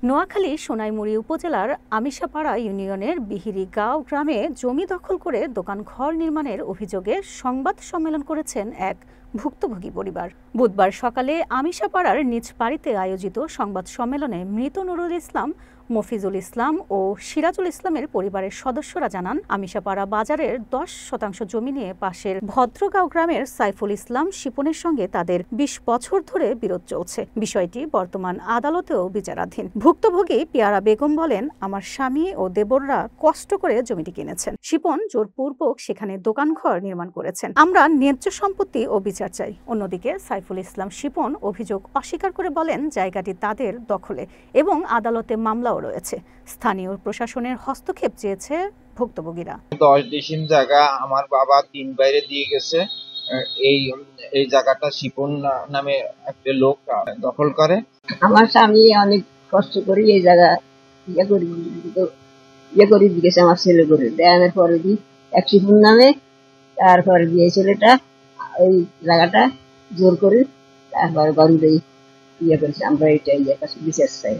নোয়াখালী সোনাইমুড়ি উপজেলার আমিশাপাড়া ইউনিয়নের বিহিরিগাঁও গ্রামে জমি দখল করে দোকানঘর নির্মাণের অভিযোগে সংবাদ সম্মেলন করেছেন এক ভুক্তভোগী পরিবার। বুধবার সকালে আমিশাপাড়ার নিজ বাড়িতে আয়োজিত সংবাদ সম্মেলনে মৃত নুরুল ইসলাম, মফিজুল ইসলাম ও সিরাজুল ইসলামের পরিবারের সদস্যরা জানান, আমিশাপাড়া বাজারের 10% জমি নিয়ে পাশের ভদ্রগাঁও গ্রামের সাইফুল ইসলাম শিপনের সঙ্গে তাদের 20 বছর ধরে বিরোধ চলছে। বিষয়টি বর্তমান আদালতেও বিচারাধীন। ভুক্তভোগী পিয়ারা বেগম বলেন, আমার স্বামী ও দেবররা কষ্ট করে জমিটি কিনেছেন। শিপন জোরপূর্বক সেখানে দোকানঘর নির্মাণ করেছেন। আমরা ন্যায্য সম্পত্তি ও বিচার চাই। অন্যদিকে সাইফুল ইসলাম শিপন অভিযোগ অস্বীকার করে বলেন, জায়গাটি তাদের দখলে এবং আদালতে মামলাও রয়েছে। স্থানীয় প্রশাসনের হস্তক্ষেপ চেয়েছে ভুক্তভোগীরা। 10 ডিসিম জায়গা আমার বাবা 3 বাইরে দিয়ে গেছে। এই জায়গাটা শিপন নামে একটা লোক দখল করে। আমার স্বামী অনেক কষ্ট করে এই জায়গা ইয়ে করে দিয়েছে আমার ছেলে করে দেয়ানোর পরে দিই এক শিপন নামে, তারপরে দিয়ে ছেলেটা ওই জায়গাটা জোর করে তারপরে গরুরে ইয়ে করেছে। আমরা এটা ইয়ে কাছে বিশেষ চাই।